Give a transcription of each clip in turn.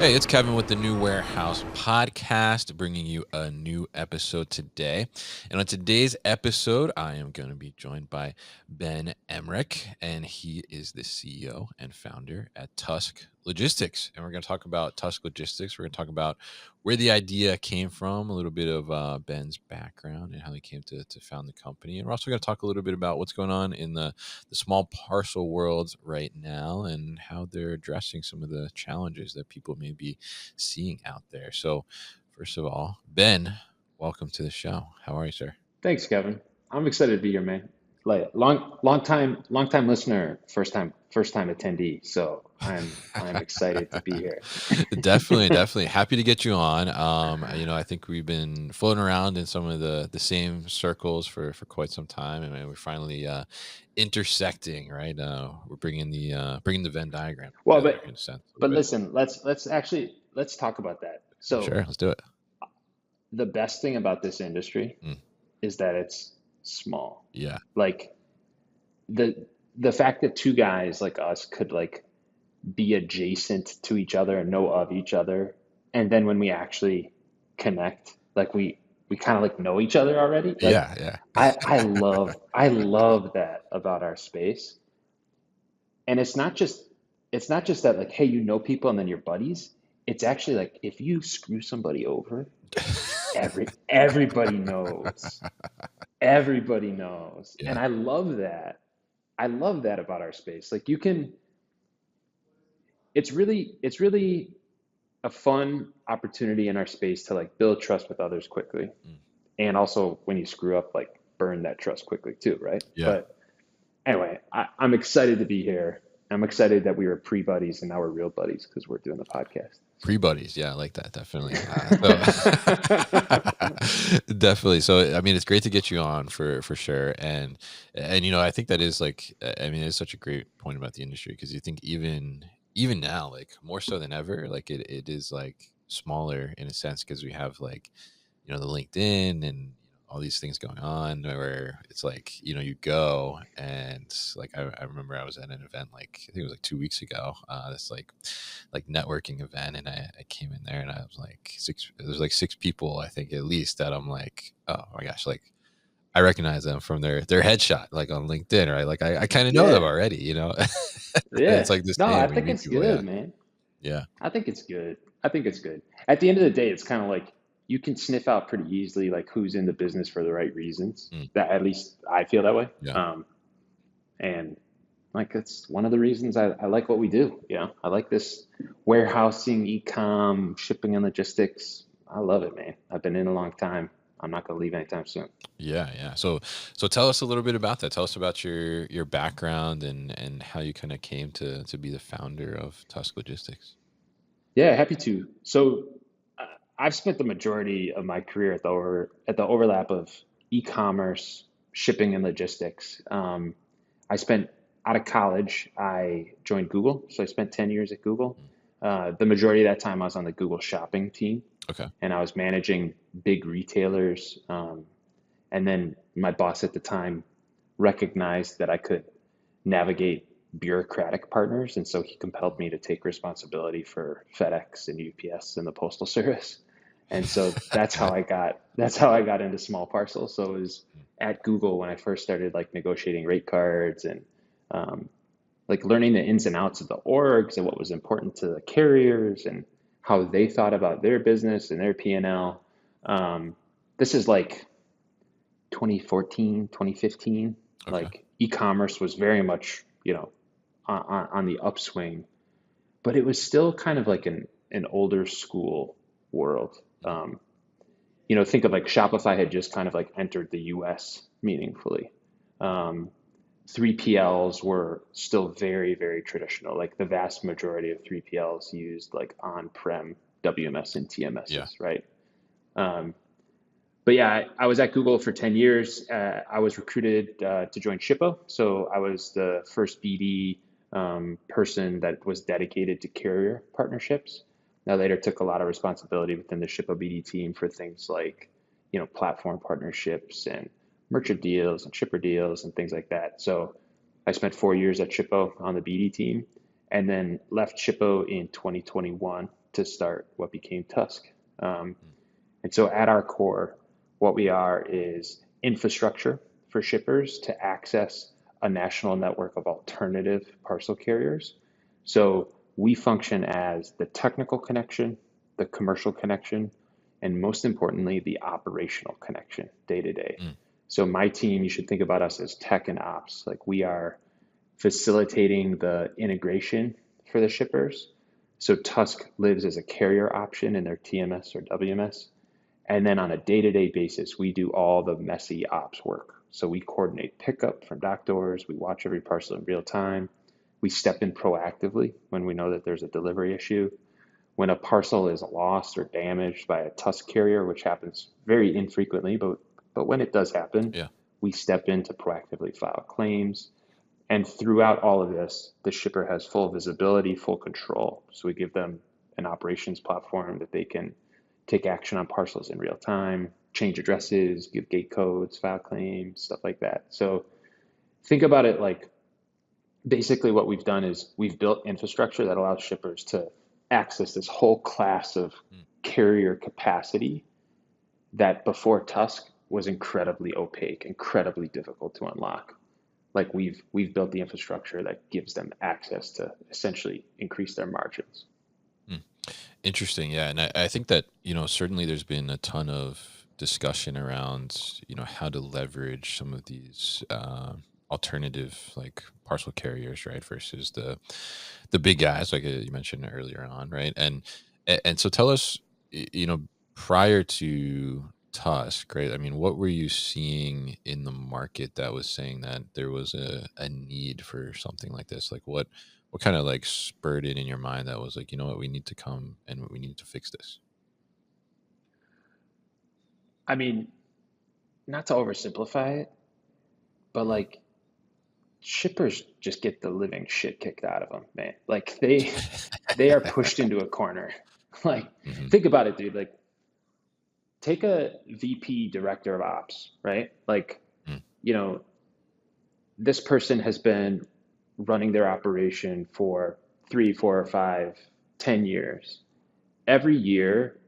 Hey, it's Kevin with the New Warehouse Podcast, bringing you a new episode today. And on today's episode, I am going to be joined by Ben Emmrich, and he is the CEO and founder at Tusk Logistics. And we're going to talk about Tusk Logistics. We're going to talk about where the idea came from, a little bit of Ben's background and how he came to found the company. And we're also going to talk a little bit about what's going on in the small parcel world right now and how they're addressing some of the challenges that people may be seeing out there. So, first of all, Ben, welcome to the show. How are you, sir? Thanks, Kevin. I'm excited to be here, man. Like long time listener, first time attendee. So I'm excited to be here. Definitely happy to get you on. I think we've been floating around in some of the same circles for quite some time, and we're finally intersecting. Right, we're bringing the Venn diagram Well, together in a sense a little but bit. listen, let's talk about that. So Sure, let's do it. the best thing about this industry Mm, is that it's small. yeah, Like the the fact that two guys like us could like be adjacent to each other and know of each other, and then when we actually connect, like we kind of like know each other already. Like yeah, I love that about our space. And it's not just that like, hey, you know people and then you're buddies. It's actually like if you screw somebody over, everybody knows. Everybody knows. yeah. And I love that. I love that about our space. Like you can it's really a fun opportunity in our space to like build trust with others quickly. Mm, And also when you screw up, like burn that trust quickly too, right? yeah. But anyway, I'm excited to be here. I'm excited that we were pre-buddies and now we're real buddies because we're doing the podcast. So. Pre-buddies, yeah, I like that, definitely. Definitely. So, I mean, it's great to get you on for sure, and I think that is like, I mean, it's such a great point about the industry because you think even now, like more so than ever, like it is like smaller in a sense because we have like the LinkedIn and all these things going on where it's like you go and like I remember I was at an event like I think it was like 2 weeks ago, this like networking event, and I came in there and I was like there's like six people I think at least that I'm like, oh my gosh, like I recognize them from their headshot like on LinkedIn, right? Like I kind of know them Yeah, already. And yeah. it's like the No, I same when you think meet it's people. Yeah, good, man. yeah, I think it's good. I think it's good. At the end of the day, it's kind of like you can sniff out pretty easily like who's in the business for the right reasons. mm, That at least I feel that way. yeah. And like it's one of the reasons I like what we do. I like this warehousing, e-com, shipping and logistics. I love it, man. I've been in a long time. I'm not gonna leave anytime soon. Yeah. So tell us a little bit about that. Tell us about your background and how you kind of came to be the founder of Tusk Logistics. Yeah, happy to. So uh, I've spent the majority of my career at at the overlap of e-commerce, shipping, and logistics. I spent out of college, I joined Google, so I spent 10 years at Google. Mm, The majority of that time, I was on the Google shopping team, okay. and I was managing big retailers. And then my boss at the time recognized that I could navigate bureaucratic partners, and so he compelled me to take responsibility for FedEx and UPS and the Postal Service. And so that's how I got into small parcels. So it was at Google when I first started like negotiating rate cards and um, like learning the ins and outs of the orgs and what was important to the carriers and how they thought about their business and their P&L. This is like 2014, 2015. Okay. Like e-commerce was very much, on the upswing, but it was still kind of like an older school world. Mm, Think of like Shopify had just kind of like entered the US meaningfully. Um, 3PLs were still very, very traditional. Like the vast majority of 3PLs used like on-prem WMS and yeah. TMSs, right? Um, but yeah, I was at Google for 10 years. I was recruited to join Shippo. So I was the first BD person that was dedicated to carrier partnerships. I later took a lot of responsibility within the Shippo BD team for things like, platform partnerships and merchant deals and shipper deals and things like that. So I spent 4 years at Shippo on the BD team and then left Shippo in 2021 to start what became Tusk. Um, Mm. and so at our core, what we are is infrastructure for shippers to access a national network of alternative parcel carriers. So we function as the technical connection, the commercial connection, and most importantly, the operational connection day to day. Mm. So my team, you should think about us as tech and ops. Like we are facilitating the integration for the shippers. So Tusk lives as a carrier option in their TMS or WMS. And then on a day-to-day basis, we do all the messy ops work. So we coordinate pickup from dock doors. We watch every parcel in real time. We step in proactively when we know that there's a delivery issue. When a parcel is lost or damaged by a Tusk carrier, which happens very infrequently, but when it does happen, Yeah. we step in to proactively file claims. And throughout all of this, the shipper has full visibility, full control. So we give them an operations platform that they can take action on parcels in real time, change addresses, give gate codes, file claims, stuff like that. So think about it like basically what we've done is we've built infrastructure that allows shippers to access this whole class of Mm. carrier capacity that before Tusk was incredibly opaque, incredibly difficult to unlock. Like we've built the infrastructure that gives them access to essentially increase their margins. Mm. Interesting. Yeah. And I think that, certainly there's been a ton of discussion around, how to leverage some of these alternative like parcel carriers, right? Versus the big guys, like you mentioned earlier on, right? And so tell us, prior to Tusk, right? I mean, what were you seeing in the market that was saying that there was a need for something like this? Like what kind of like spurred it in your mind that was like, you know what, we need to come and we need to fix this? I mean, not to oversimplify it, but Mm. like shippers just get the living shit kicked out of them, man. Like they are pushed into a corner. Like Hmm. think about it, dude. Like take a VP director of ops, right? Like, Mm. you know, this person has been running their operation for 3, 4, 5, 10 years. Every year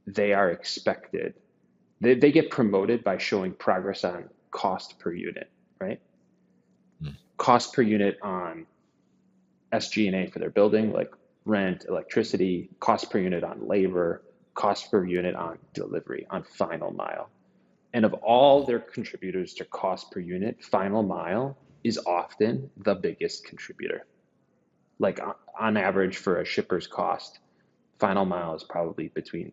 they are expected. They get promoted by showing progress on cost per unit, right? Mm. Cost per unit on SG&A for their building, like rent, electricity, cost per unit on labor, cost per unit on delivery, on final mile. And of all Mm. their contributors to cost per unit, final mile is often the biggest contributor. Like on average for a shipper's cost, final mile is probably between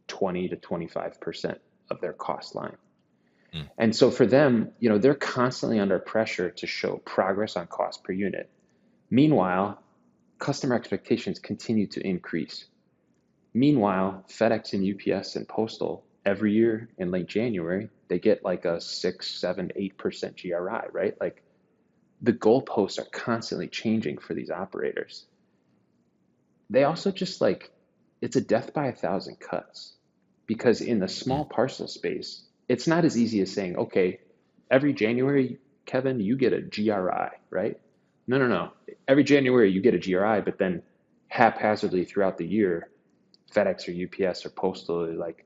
20 to 25% of their cost line. Mm. And so for them, they're constantly under pressure to show progress on cost per unit. Meanwhile, customer expectations continue to increase. Meanwhile, FedEx and UPS and Postal every year in late January, they get like a 6, 7, 8% GRI, right? Like the goalposts are constantly changing for these operators. They also just like, it's a death by a thousand cuts because in the Mm. small parcel space, it's not as easy as saying, okay, every January, Kevin, you get a GRI, right? No, no, no. Every January you get a GRI, but then haphazardly throughout the year, FedEx or UPS or Postal are like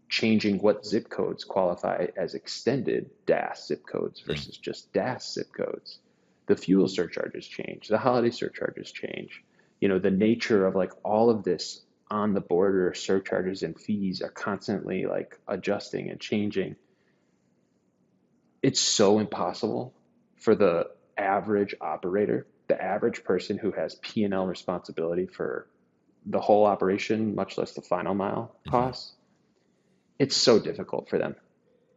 changing what zip codes qualify as extended DAS zip codes Mm. versus just DAS zip codes. The fuel surcharges change, the holiday surcharges change. The nature of like all of this on the border surcharges and fees are constantly like adjusting and changing. It's so impossible for the average operator, the average person who has P&L responsibility for the whole operation, much less the final mile Hmm. costs. It's so difficult for them.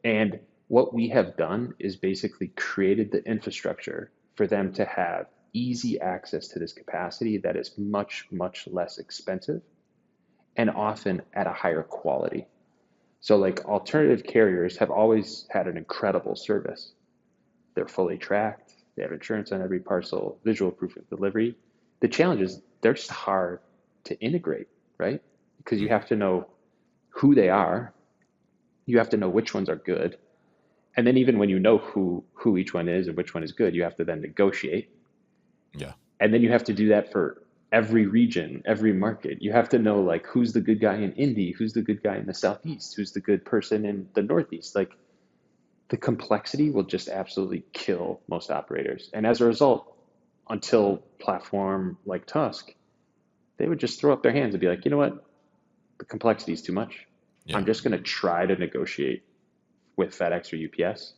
And what we have done is basically created the infrastructure for them to have easy access to this capacity that is much, much less expensive and often at a higher quality. So, like alternative carriers have always had an incredible service. They're fully tracked, they have insurance on every parcel, visual proof of delivery. The challenge is they're just hard to integrate, right? Because you Mm. have to know who they are, you have to know which ones are good, and then even when you know who each one is and which one is good, you have to then negotiate, Yeah. and then you have to do that for every region, every market. You have to know like who's the good guy in Indy, who's the good guy in the Southeast, who's the good person in the Northeast. Like the complexity will just absolutely kill most operators. And as a result, until platform like Tusk, they would just throw up their hands and be like, you know what? The complexity is too much. Yeah. I'm just going to try to negotiate with FedEx or UPS,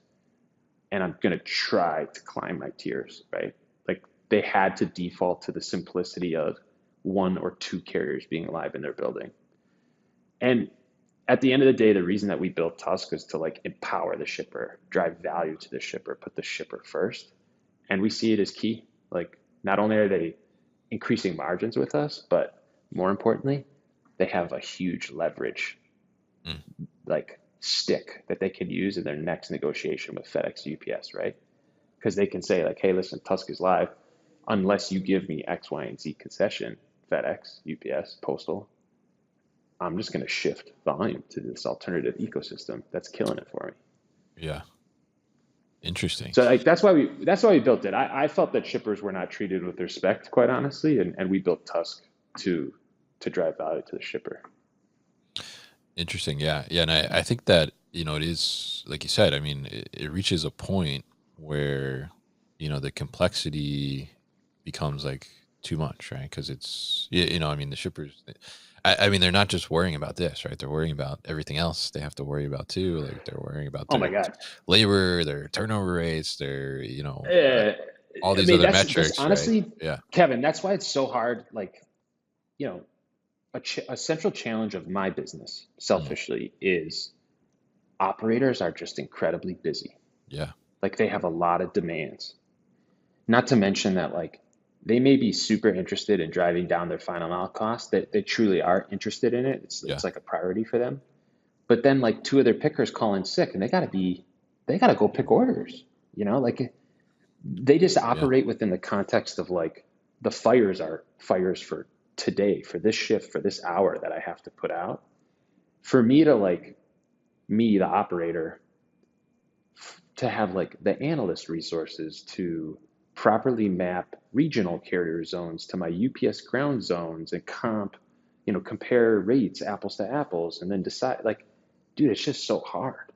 and I'm going to try to climb my tiers, right? Like they had to default to the simplicity of one or two carriers being alive in their building. And at the end of the day, the reason that we built Tusk is to like empower the shipper, drive value to the shipper, put the shipper first. And we see it as key. Like not only are they increasing margins with us, but more importantly, they have a huge leverage Mm. like stick that they can use in their next negotiation with FedEx UPS, right? Because they can say like, hey, listen, Tusk is live. Unless you give me X, Y, and Z concession, FedEx, UPS, Postal, I'm just going to shift volume to this alternative ecosystem that's killing it for me. Yeah. Interesting. So like that's why we built it. I felt that shippers were not treated with respect, quite honestly, and we built Tusk to to drive value to the shipper. Interesting. Yeah. Yeah. And I think that, it is, like you said, I mean, it reaches a point where, the complexity becomes like too much, right? Because I mean, the shippers, I mean, they're not just worrying about this, right? They're worrying about everything else they have to worry about too. Like they're worrying about Oh my their God. labor, their turnover rates, their, Uh, all I these mean, other that's metrics, right? honestly, Yeah. Kevin, that's why it's so hard. Like, you know, a central challenge of my business, Mm, selfishly, is operators are just incredibly busy. yeah. Like, they have a lot of demands. Not to mention that, like, they may be super interested in driving down their final mile cost, that they truly are interested in it. It's Yeah. like a priority for them. But then, like, two of their pickers call in sick, and they got to go pick orders. Like they just Yeah. operate within the context of like the fires are fires for today, for this shift, for this hour that I have to put out. For me to like me, the operator, to have like the analyst resources to properly map regional carrier zones to my UPS ground zones and compare rates apples to apples and then decide like, dude, it's just so hard.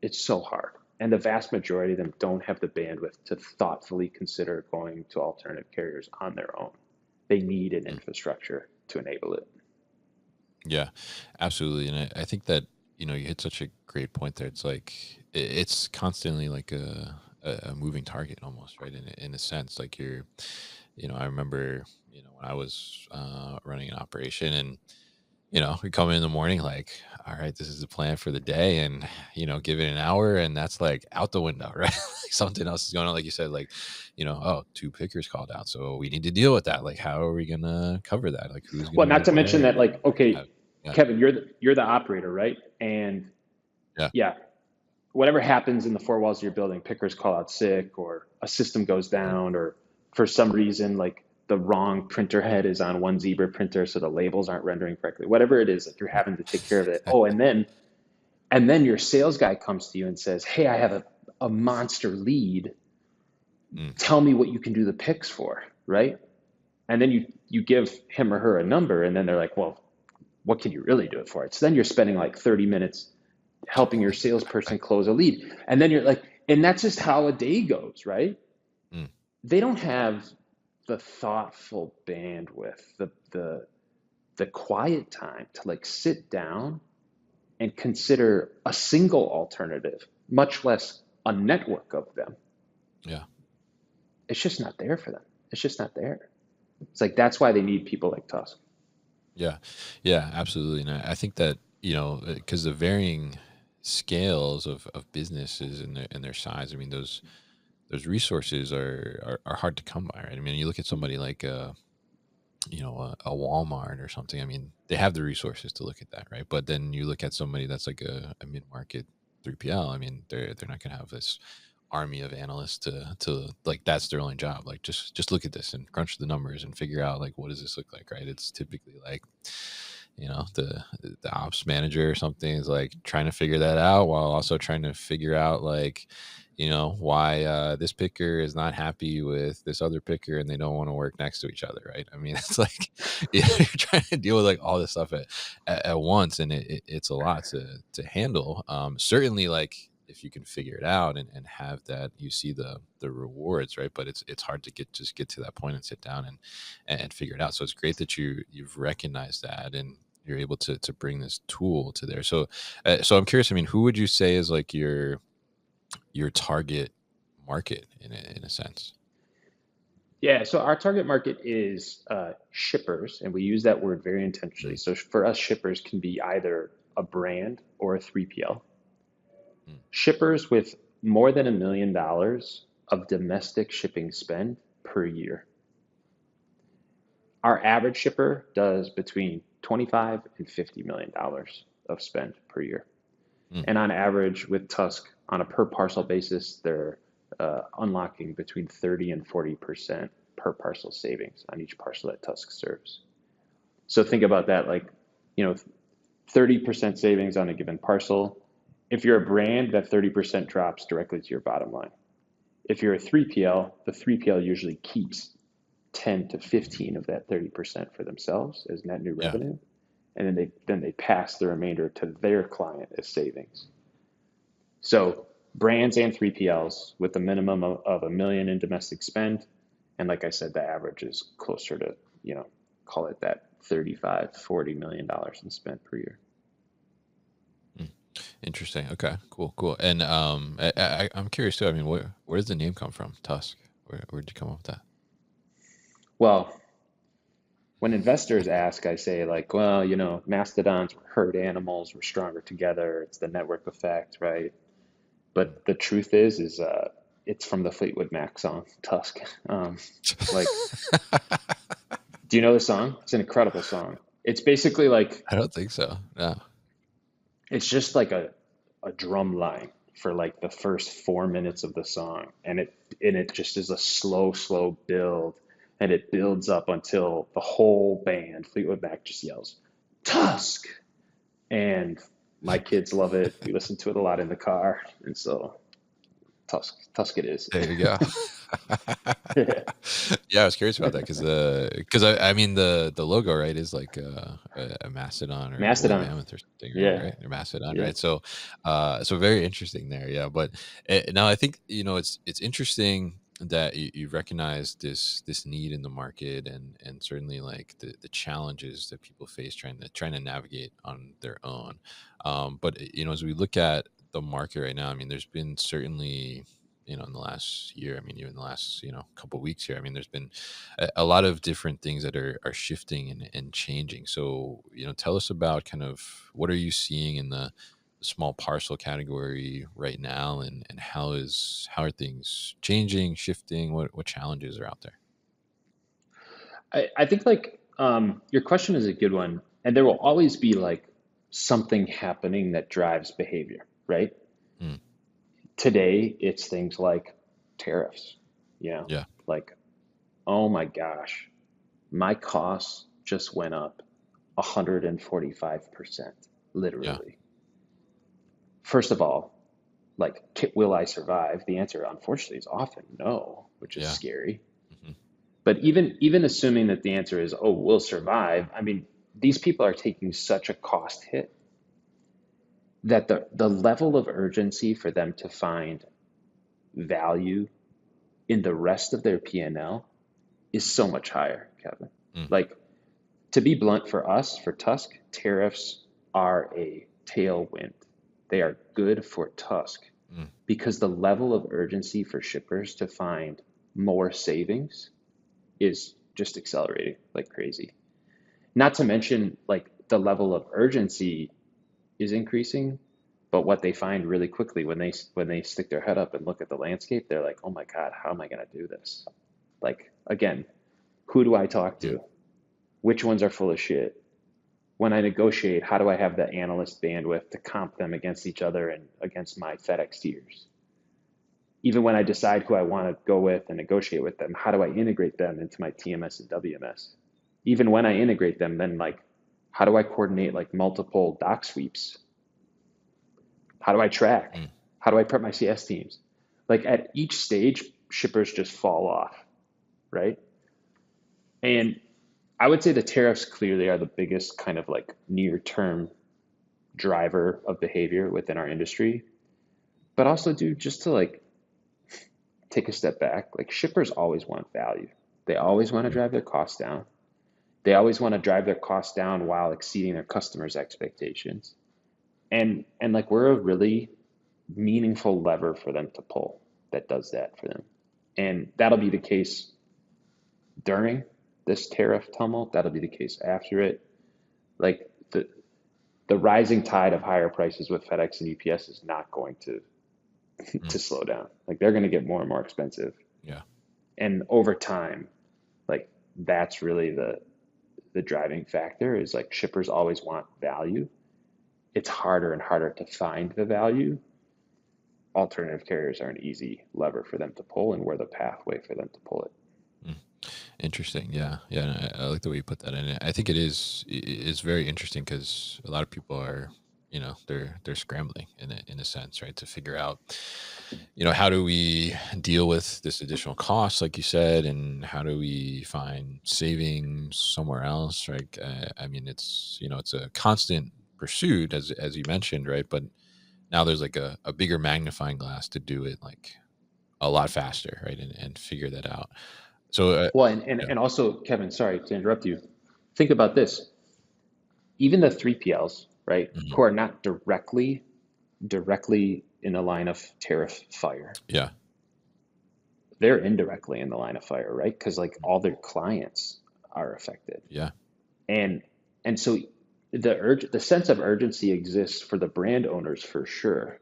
It's so hard. And the vast majority of them don't have the bandwidth to thoughtfully consider going to alternative carriers on their own. They need an Mm. infrastructure to enable it. Yeah, absolutely. And I think that, you hit such a great point there. It's like, it's constantly like a moving target almost, right? In a sense, like I remember, when I was running an operation and, we come in the morning like, all right, this is the plan for the day. And, give it an hour and that's like out the window, right? Like something else is going on. Like you said, like, oh, two pickers called out. So we need to deal with that. Like, how are we going to cover that? Like, who's going Well, to not be to mention there? that, like, Have, okay, yeah. Kevin, you're the operator, right? And Yeah. yeah, whatever happens in the four walls of your building, pickers call out sick, or a system goes Mm. down, or for some reason, like the wrong printer head is on one Zebra printer, so the labels aren't rendering correctly. Whatever it is, like you're having to take care of it. Oh, and then your sales guy comes to you and says, "Hey, I have a monster lead. Mm. Tell me what you can do the picks for," right? And then you give him or her a number, and then they're like, "Well, what can you really do it for?" So then you're spending like 30 minutes helping your salesperson close a lead. And then you're like, and that's just how a day goes, right? Mm. They don't have the thoughtful bandwidth, the quiet time to like sit down and consider a single alternative, much less a network of them. Yeah. It's just not there for them. It's just not there. It's like that's why they need people like Tusk. Yeah. Yeah, absolutely. And I think that, because the varying scales of businesses and their size, I mean, those resources are hard to come by, right? I mean, you look at somebody like a Walmart or something. I mean, they have the resources to look at that, right? But then you look at somebody that's like a mid market 3PL. I mean, they're not going to have this army of analysts to like that's their only job. Like just look at this and crunch the numbers and figure out like what does this look like, right? It's typically like the ops manager or something is like trying to figure that out while also trying to figure out like why this picker is not happy with this other picker and they don't want to work next to each other, right? I mean, it's like you're trying to deal with like all this stuff at once, and it's a lot to handle. Certainly, like if you can figure it out and have that, you see the rewards, right? But it's hard to get to that point and sit down and figure it out. So it's great that you've recognized that and you're able to bring this tool to there. So I'm curious. I mean, who would you say is like your target market in a sense? Yeah, so our target market is shippers, and we use that word very intentionally. Mm, So for us, shippers can be either a brand or a 3PL. mm, Shippers with more than $1 million of domestic shipping spend per year. Our average shipper does between 25 and $50 million of spend per year. mm. And on average, with Tusk, on a per parcel basis, they're unlocking between 30 and 40% per parcel savings on each parcel that Tusk serves. So think about that, like, you know, 30% savings on a given parcel. If you're a brand, that 30% drops directly to your bottom line. If you're a 3PL, the 3PL usually keeps 10 to 15 of that 30% for themselves as net new Yeah. revenue, and then they pass the remainder to their client as savings. So brands and 3PLs with a minimum of a million in domestic spend, and like I said, the average is closer to, call it that 35, $40 million in spend per year. Mm. Interesting. Okay. Cool. Cool. And I'm curious too. I mean, where does the name come from? Tusk. Where did you come up with that? Well, when investors ask, I say like, well, mastodons were herd animals, we're stronger together. It's the network effect, right? But the truth is it's from the Fleetwood Mac song Tusk. Um, like, do you know the song? It's an incredible song. It's basically like I don't think so. No. it's just like a drum line for like the first 4 minutes of the song, and it just is a slow build, and it builds up until the whole band, Fleetwood Mac, just yells Tusk, and my kids love it. We listen to it a lot in the car, and so Tusk it is. There you go. Yeah, I was curious about that because I mean the logo, right, is like a mastodon or a woolly Mastodon. mammoth or something, Yeah, right? Or mastodon, yeah. right? So very interesting there, yeah. But now I think it's interesting that you recognize this need in the market and certainly like the challenges that people face trying to navigate on their own. But as we look at the market right now, I mean, there's been certainly in the last year, I mean, even the last, couple of weeks here, I mean, there's been a lot of different things that are shifting and changing. So, tell us about kind of what are you seeing in the small parcel category right now and how are things changing, shifting? What challenges are out there? I think like your question is a good one, and there will always be like something happening that drives behavior, right? Mm, Today, it's things like tariffs, yeah. like, oh my gosh, my costs just went up 145%, Yeah. literally. First of all, like, will I survive? The answer, unfortunately, is often no, which is Yeah. scary. Hmm. But even assuming that the answer is, oh, we'll survive, I mean, these people are taking such a cost hit that the level of urgency for them to find value in the rest of their P&L is so much higher, Kevin. Mm, Like, to be blunt, for us, for Tusk, tariffs are a tailwind. They are good for Tusk mm, because the level of urgency for shippers to find more savings is just accelerating like crazy. Not to mention, like, the level of urgency is increasing, but what they find really quickly when they stick their head up and look at the landscape, they're like, "Oh my God, how am I going to do this?" Like, again, who do I talk mm, to? Which ones are full of shit? When I negotiate, how do I have the analyst bandwidth to comp them against each other and against my FedEx tiers? Even when I decide who I want to go with and negotiate with them, how do I integrate them into my TMS and WMS? Even when I integrate them, then like, how do I coordinate like multiple doc sweeps? How do I track? mm. How do I prep my CS teams? Like at each stage, shippers just fall off, right? And I would say the tariffs clearly are the biggest kind of like near term driver of behavior within our industry. But also, dude, just to like take a step back, like shippers always want value. They always want to drive their costs down. They always want to drive their costs down while exceeding their customers' expectations. And like we're a really meaningful lever for them to pull that does that for them. And that'll be the case during this tariff tumult. That'll be the case after it. Like the rising tide of higher prices with FedEx and UPS is not going Mm. to slow down. Like they're going to get more and more expensive. Yeah. And over time, like that's really the driving factor is like shippers always want value. It's harder and harder to find the value. Alternative carriers are an easy lever for them to pull, and we're the pathway for them to pull it. Mm. Interesting. Yeah. Yeah. And I like the way you put that in. I think it's very interesting because a lot of people are, they're scrambling in a sense, right? To figure out, how do we deal with this additional cost, like you said, and how do we find savings somewhere else, right? I mean, it's a constant pursuit as you mentioned, right? But now there's like a bigger magnifying glass to do it like a lot faster, right? And figure that out. So, Well, and, yeah. and also, Kevin, sorry to interrupt you. Think about this. Even the 3PLs, right, Mhm. who are not directly in the line of tariff fire, Yeah. they're indirectly in the line of fire, right? Because like Mm. all their clients are affected. Yeah. And and so the sense of urgency exists for the brand owners for sure,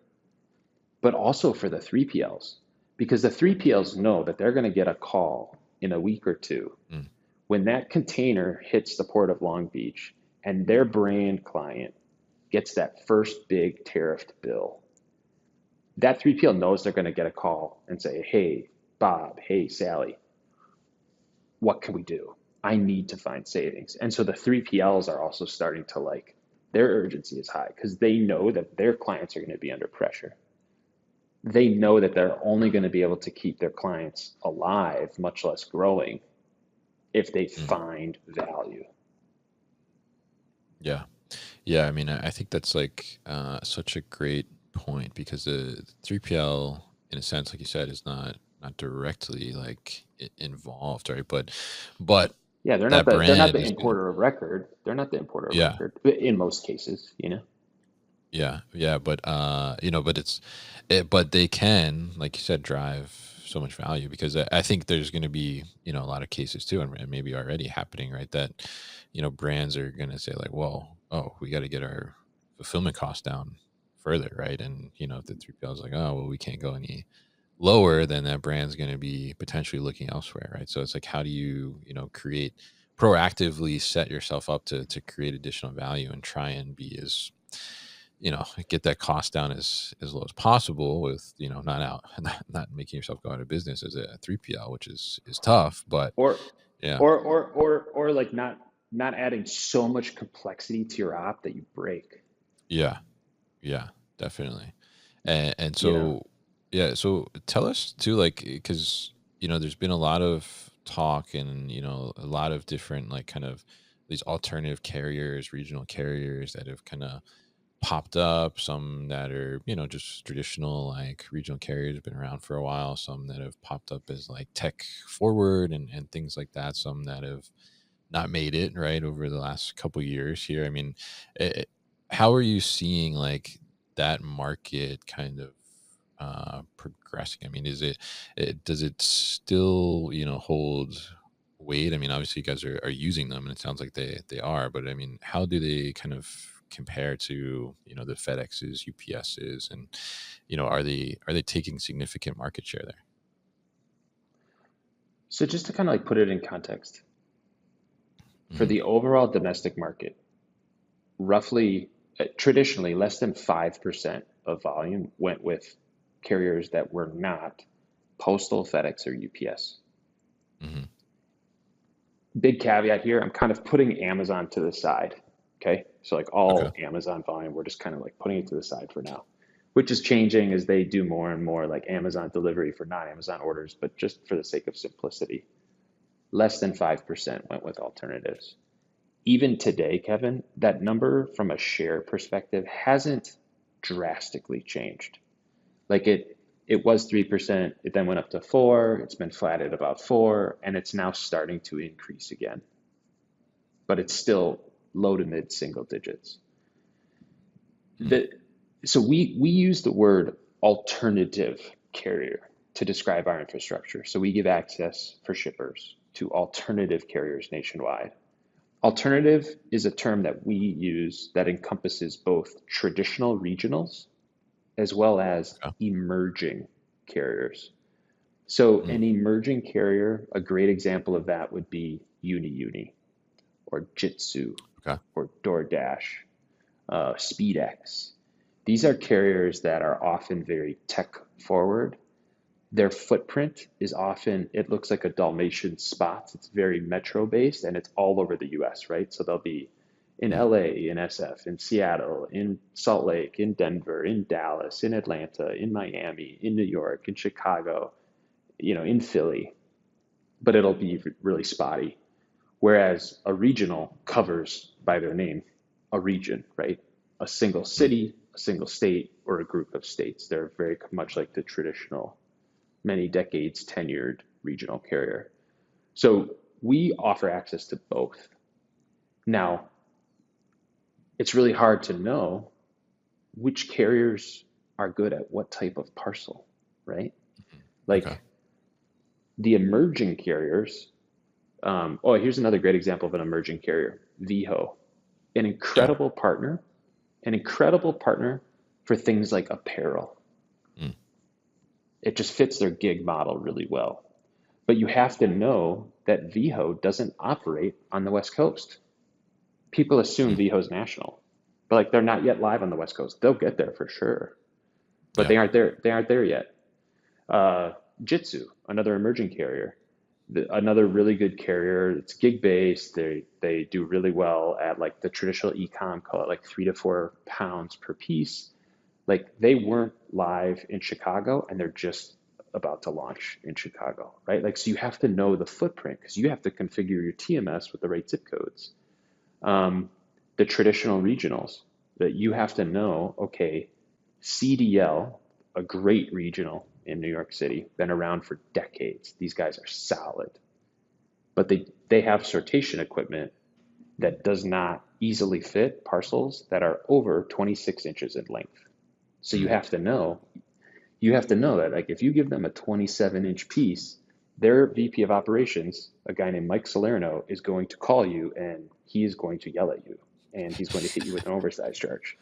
but also for the 3PLs, because the 3PLs know that they're going to get a call in a week or two Mm. when that container hits the port of Long Beach and their brand client gets that first big tariffed bill. That 3PL knows they're going to get a call and say, hey, Bob, hey, Sally, what can we do? I need to find savings. And so the 3PLs are also starting to like, their urgency is high because they know that their clients are going to be under pressure. They know that they're only going to be able to keep their clients alive, much less growing, if they Mm. find value. Yeah. Yeah. I mean, I think that's like such a great point because the 3PL, in a sense, like you said, is not directly like involved, right? But Yeah, that they're not brand the is gonna. importer of record. They're not the importer of Yeah. record in most cases, you know. Yeah, yeah, but but they can, like you said, drive so much value because I think there's going to be, a lot of cases too, and maybe already happening, right? That, brands are going to say like, well, oh, we got to get our fulfillment costs down further, right? And if the 3PL is like, oh, well, we can't go any lower, then that brand's going to be potentially looking elsewhere, right? So it's like, how do you, create proactively set yourself up to create additional value and try and be as get that cost down as low as possible with not out not making yourself go out of business as a 3PL, which is tough, but Or yeah. or like not adding so much complexity to your op that you break, Yeah. Yeah, definitely. And you know. so yeah, so tell us too, like, because there's been a lot of talk and a lot of different like kind of these alternative carriers, regional carriers that have kind of popped up, some that are, just traditional like regional carriers have been around for a while, some that have popped up as like tech forward and things like that, some that have not made it right over the last couple years here. I mean, eh, how are you seeing like that market kind of progressing? I mean, does it still, hold weight? I mean, obviously you guys are using them and it sounds like they are, but I mean, how do they kind of compare to, the FedExes, UPSs, and, are they taking significant market share there? So just to kind of like put it in context, for Hmm. the overall domestic market, roughly traditionally less than 5% of volume went with carriers that were not Postal, FedEx, or UPS. Hmm. Big caveat here, I'm kind of putting Amazon to the side. Okay. So like Okay. all Amazon volume, we're just kind of like putting it to the side for now. which is changing as they do more and more like Amazon delivery for non-Amazon orders, but just for the sake of simplicity, less than 5% went with alternatives. Even today, Kevin, that number from a share perspective hasn't drastically changed. Like it was 3%, it then went up to 4, it's been flat at about 4, and it's now starting to increase again. But it's still low to mid single digits. Mm. So we use the word alternative carrier to describe our infrastructure. So we give access for shippers to alternative carriers nationwide. Alternative is a term that we use that encompasses both traditional regionals as well as Okay. emerging carriers. So Mm. an emerging carrier, a great example of that would be UniUni or Jitsu Okay. or DoorDash, SpeedX. These are carriers that are often very tech forward. Their footprint is often, it looks like a Dalmatian spot. It's very metro based and it's all over the US, right? So they'll be in Mm. LA, in SF, in Seattle, in Salt Lake, in Denver, in Dallas, in Atlanta, in Miami, in New York, in Chicago, in Philly, but it'll be really spotty. Whereas a regional covers by their name a region, right? A single Mm. city, a single state, or a group of states. They're very much like the traditional, many decades tenured regional carrier. So we offer access to both. Now, it's really hard to know which carriers are good at what type of parcel, right? Okay. Like the emerging carriers. Here's another great example of an emerging carrier, Viho, an Yeah. incredible partner, an incredible partner for things like apparel. Mm. It just fits their gig model really well. But you have to know that Viho doesn't operate on the West Coast. People assume Mm. Viho's national, but like they're not yet live on the West Coast. They'll get there for sure, but Yeah. they aren't there. They aren't there yet. Jitsu, another emerging carrier, another really good carrier. It's gig based. They do really well at like the traditional e-com, call it like 3 to 4 pounds per piece. Like they weren't live in Chicago and they're just about to launch in Chicago, right? Like, so you have to know the footprint because you have to configure your TMS with the right zip codes. Um, the traditional regionals that you have to know, okay, CDL, a great regional in New York City, been around for decades. These guys are solid, but they have sortation equipment that does not easily fit parcels that are over 26 inches in length. So Mm. you have to know that like if you give them a 27-inch piece, their VP of operations, a guy named Mike Salerno, is going to call you and he is going to yell at you and he's going to hit you with an oversized charge.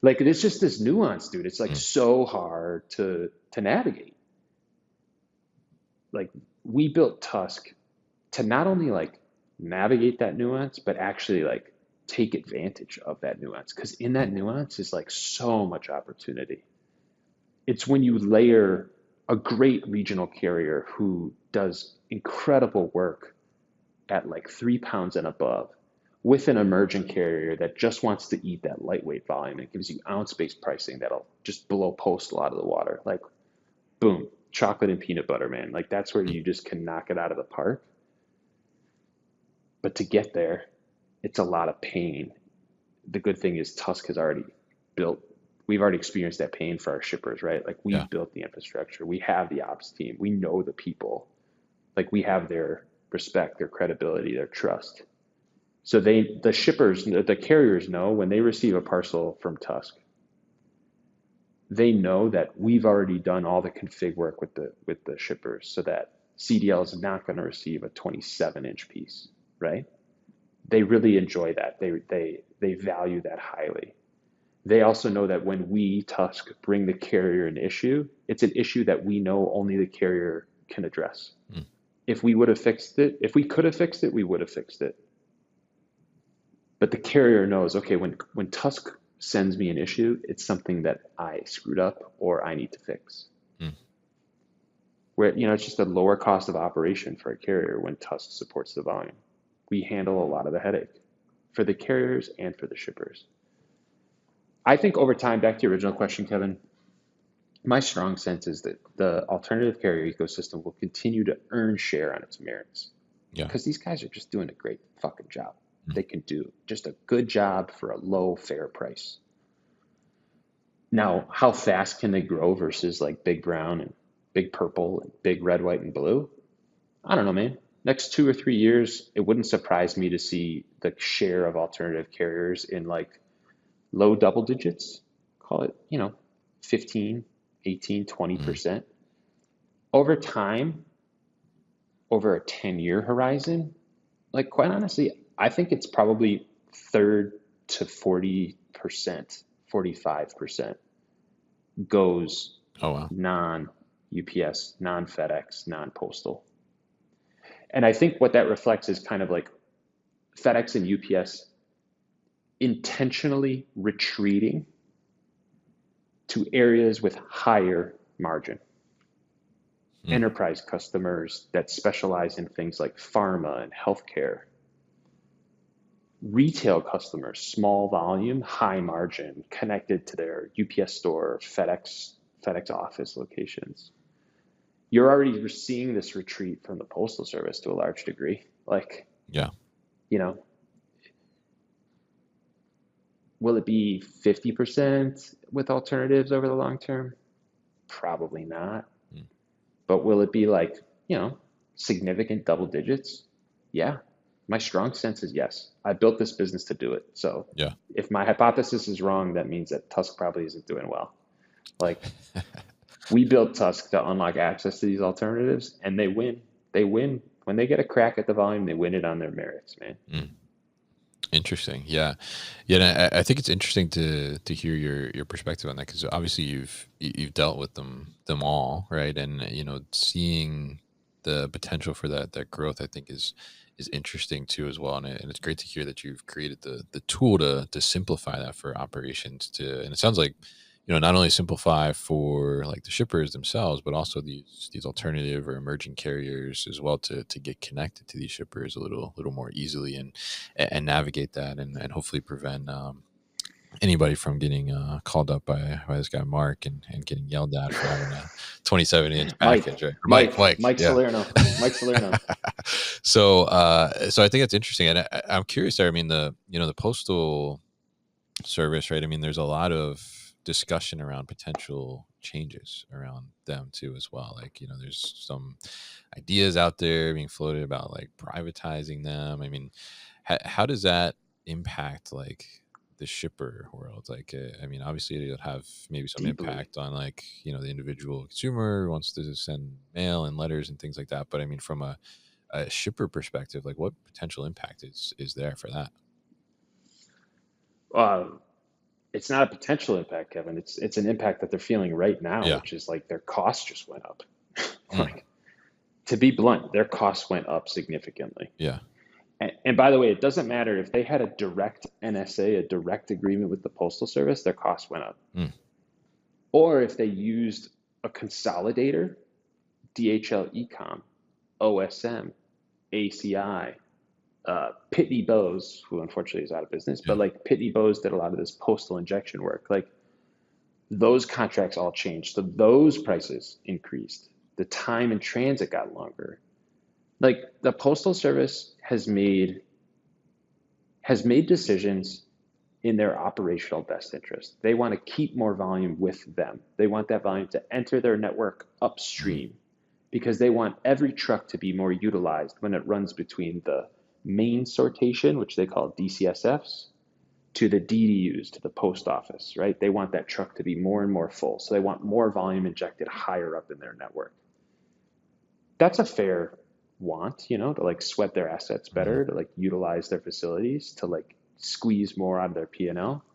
Like it's just this nuance, dude. It's like Mm. so hard to navigate. Like we built Tusk to not only like navigate that nuance, but actually like take advantage of that nuance. Because in that Mm. nuance is like so much opportunity. It's when you layer a great regional carrier who does incredible work at like 3 pounds and above with an emerging carrier that just wants to eat that lightweight volume and gives you ounce-based pricing that'll just blow postal out of the water. Like, boom, chocolate and peanut butter, man. Like that's where Mm. you just can knock it out of the park. But to get there, it's a lot of pain. The good thing is Tusk has already built, we've already experienced that pain for our shippers, right? Like Yeah. we've built the infrastructure, we have the ops team, we know the people, like we have their respect, their credibility, their trust. So the shippers, the carriers know when they receive a parcel from Tusk, they know that we've already done all the config work with the shippers so that CDL is not going to receive a 27-inch piece, right? They really enjoy that. They value that highly. They also know that when we, Tusk, bring the carrier an issue, it's an issue that we know only the carrier can address. Mm. If we would have fixed it, if we could have fixed it, we would have fixed it. But the carrier knows, okay, when Tusk sends me an issue, it's something that I screwed up or I need to fix. Mm. Where, it's just a lower cost of operation for a carrier when Tusk supports the volume. We handle a lot of the headache for the carriers and for the shippers. I think over time, back to your original question, Kevin, my strong sense is that the alternative carrier ecosystem will continue to earn share on its merits Yeah. because these guys are just doing a great fucking job. Mm. They can do just a good job for a low, fair price. Now, how fast can they grow versus like Big Brown and Big Purple and Big Red, White, and Blue? I don't know, man. Next 2 or 3 years, it wouldn't surprise me to see the share of alternative carriers in like low double digits, call it, 15, 18, Mm. 20%. Over time, over a 10-year horizon, like quite honestly, I think it's probably third to 40%, 45% goes Oh wow. non UPS, non FedEx, non postal. And I think what that reflects is kind of like FedEx and UPS intentionally retreating to areas with higher margin. Mm. Enterprise customers that specialize in things like pharma and healthcare. Retail customers, small volume, high margin, connected to their UPS store, FedEx office locations. You're already seeing this retreat from the Postal Service to a large degree. Like, Yeah. you know, will it be 50% with alternatives over the long term? Probably not. Mm. But will it be like, significant double digits? Yeah. My strong sense is yes. I built this business to do it. So Yeah. if my hypothesis is wrong, that means that Tusk probably isn't doing well. Like, we built Tusk to unlock access to these alternatives, and they win. They win. When they get a crack at the volume, they win it on their merits, man. Mm. Interesting. Yeah. Yeah. And I think it's interesting to hear your perspective on that, because obviously you've dealt with them all, right? And seeing the potential for that growth, I think is interesting too as well. And it's great to hear that you've created the tool to simplify that for operations and it sounds like not only simplify for like the shippers themselves, but also these alternative or emerging carriers as well to get connected to these shippers a little more easily and navigate that and hopefully prevent anybody from getting called up by this guy Mark and getting yelled at for having a 27-inch Mike, package, right? Or Mike, Mike, Mike, Mike yeah. Salerno, Mike Salerno. So I think that's interesting, and I'm curious there. I mean, the postal service, right? I mean, there's a lot of discussion around potential changes around them too, as well. Like, there's some ideas out there being floated about like privatizing them. I mean, how does that impact like the shipper world? Like, I mean, obviously it'll have maybe some Deeply. impact on like the individual consumer who wants to send mail and letters and things like that. But I mean, from a shipper perspective, like what potential impact is there for that? Uh, it's not a potential impact, Kevin. It's an impact that they're feeling right now, Yeah. which is like their costs just went up. Mm. Like, to be blunt, their costs went up significantly. Yeah. And by the way, it doesn't matter if they had a direct NSA, a direct agreement with the Postal Service, their costs went up. Mm. Or if they used a consolidator, DHL Ecom, OSM, ACI, Pitney Bowes, who unfortunately is out of business, Yeah. but like Pitney Bowes did a lot of this postal injection work. Like, those contracts all changed. So those prices increased. The time in transit got longer. Like, the Postal Service has made decisions in their operational best interest. They want to keep more volume with them. They want that volume to enter their network Mm. upstream because they want every truck to be more utilized when it runs between the main sortation, which they call DCSFs, to the DDUs, to the post office, right? They want that truck to be more and more full. So they want more volume injected higher up in their network. That's a fair want, to like sweat their assets Mhm. better, to like utilize their facilities, to like squeeze more out of their P&L.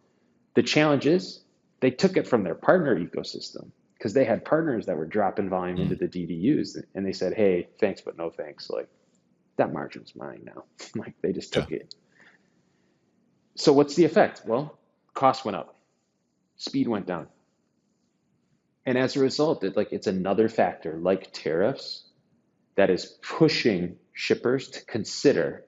The challenge is they took it from their partner ecosystem because they had partners that were dropping volume into Mm. the DDUs and they said, hey, thanks, but no thanks. Like, that margin's mine now. Like, they just Yeah. took it. So what's the effect? Well, cost went up, speed went down. And as a result, it's another factor like tariffs that is pushing shippers to consider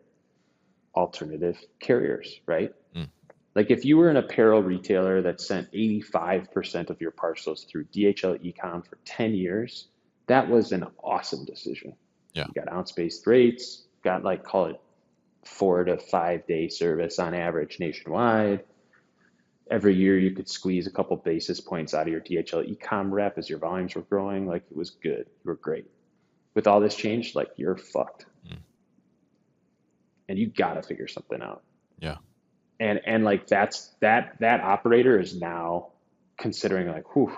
alternative carriers, right? Mm. Like if you were an apparel retailer that sent 85% of your parcels through DHL Ecom for 10 years, that was an awesome decision. Yeah. You got ounce-based rates, got like call it 4 to 5 day service on average nationwide. Every year you could squeeze a couple basis points out of your DHL Ecom rep as your volumes were growing. Like it was good. You were great. With all this change, like you're fucked. Mm. And you gotta figure something out. Yeah. And like that operator is now considering like, whew,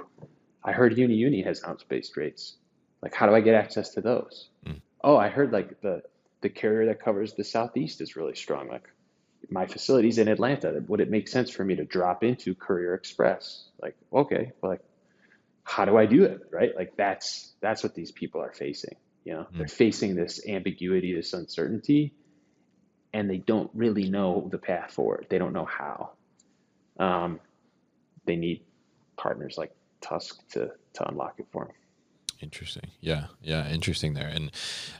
I heard Uni has ounce-based rates. Like, how do I get access to those? Mm. Oh, I heard like the carrier that covers the Southeast is really strong. Like, my facility's in Atlanta. Would it make sense for me to drop into Courier Express? Like, okay, well, like, how do I do it? Right? Like, that's what these people are facing. You know, they're Mm. facing this ambiguity, this uncertainty, and they don't really know the path forward. They don't know how. Um, they need partners like Tusk to unlock it for them. Interesting. Yeah. Yeah. Interesting there. And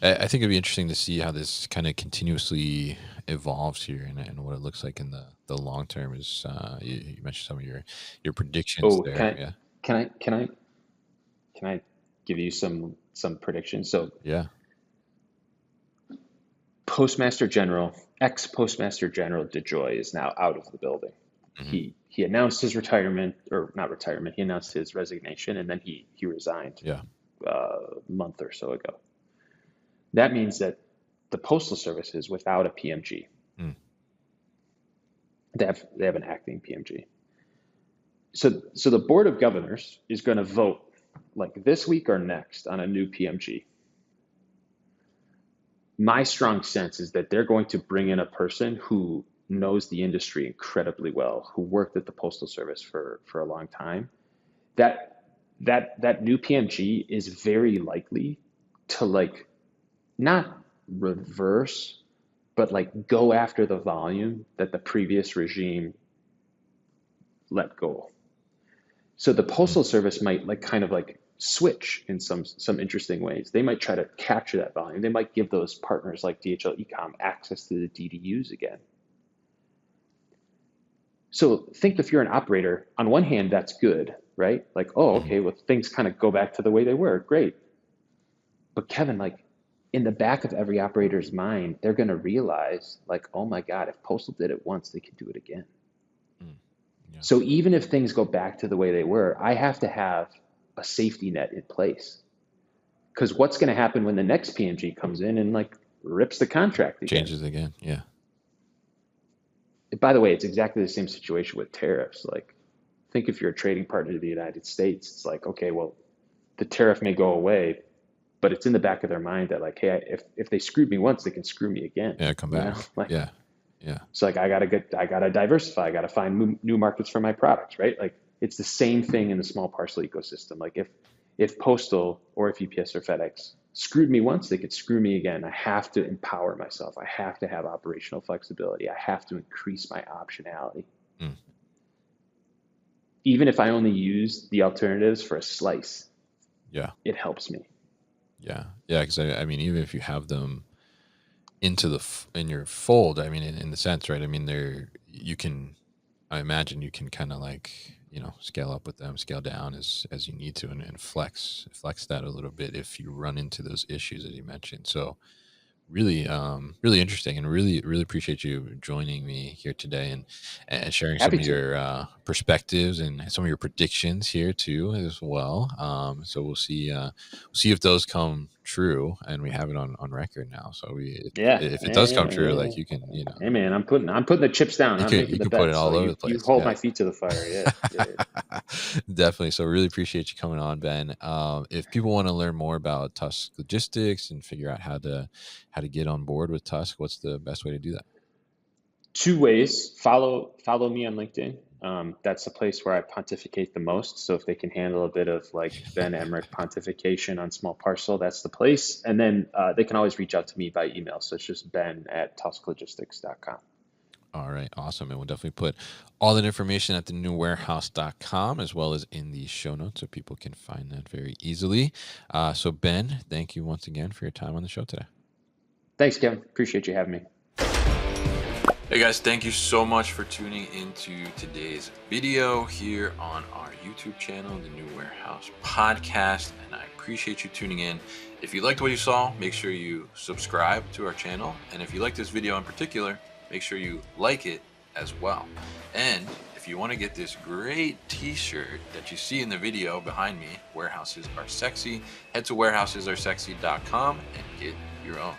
I think it'd be interesting to see how this kind of continuously evolves here and what it looks like in the long term is, you mentioned some of your predictions Oh, there. Yeah. can I can I can I give you some predictions? So Yeah. Postmaster General, ex-Postmaster General DeJoy is now out of the building. Hmm. He announced his retirement, or not retirement, he announced his resignation, and then he resigned Yeah. a month or so ago. That means that the Postal Service is without a PMG. Mm. They have an acting PMG. So the Board of Governors is going to vote like this week or next on a new PMG. My strong sense is that they're going to bring in a person who knows the industry incredibly well, who worked at the Postal Service for a long time. That new PMG is very likely to like not reverse, but like go after the volume that the previous regime let go. So the Mm. Postal Service might like kind of like switch in some interesting ways. They might try to capture that volume. They might give those partners like DHL Ecom access to the DDUs again. So think if you're an operator, on one hand, that's good, right? Like, oh, Hmm. okay, well, things kind of go back to the way they were. Great. But Kevin, like in the back of every operator's mind, they're going to realize like, oh my God, if Postal did it once, they could do it again. Mm. Yeah. So even if things go back to the way they were, I have to have a safety net in place. Because what's going to happen when the next PMG comes in and like rips the contract again? Changes again. Yeah. By the way, it's exactly the same situation with tariffs. Like, think if you're a trading partner to the United States, it's like, okay, well, the tariff may go away, but it's in the back of their mind that like, hey, if they screwed me once, they can screw me again. Yeah. Come You back. know, like Yeah. Yeah. it's like I gotta diversify. I gotta find new markets for my products, right? Like it's the same thing in the small parcel ecosystem. Like if Postal or if UPS or FedEx screwed me once, they could screw me again. I have to empower myself. I have to have operational flexibility. I have to increase my optionality. Mm. Even if I only use the alternatives for a slice, Yeah. it helps me. Yeah. Yeah. Because I mean, even if you have them into in your fold, I mean, in the sense, right? I mean, you can, I imagine you can kind of like, scale up with them, scale down as you need to, and flex that a little bit if you run into those issues that you mentioned. So really, really interesting, and really appreciate you joining me here today and sharing some Happy of to. your perspectives and some of your predictions here too as well. So we'll see if those come true, and we have it on record now. So Yeah, if it yeah, does come yeah, true, yeah, like yeah. you can, Hey man, I'm putting the chips down. you I'm can making you the can put it bet. So all over the you place. hold Yeah. my feet to the fire. Yeah, yeah. Definitely. So really appreciate you coming on, Ben. If people want to learn more about Tusk Logistics and figure out how to get on board with Tusk, what's the best way to do that? Two ways. Follow me on LinkedIn. That's the place where I pontificate the most. So if they can handle a bit of like Ben Emmrich pontification on small parcel, that's the place. And then they can always reach out to me by email. So it's just ben@tusklogistics.com. All right, awesome. And we'll definitely put all that information at thenewwarehouse.com as well as in the show notes so people can find that very easily. So, Ben, thank you once again for your time on the show today. Thanks, Kevin. Appreciate you having me. Hey guys, thank you so much for tuning into today's video here on our YouTube channel, the New Warehouse Podcast, and I appreciate you tuning in. If you liked what you saw, make sure you subscribe to our channel, and if you like this video in particular, make sure you like it as well. And if you want to get this great t-shirt that you see in the video behind me, Warehouses Are Sexy, head to warehousesaresexy.com and get your own.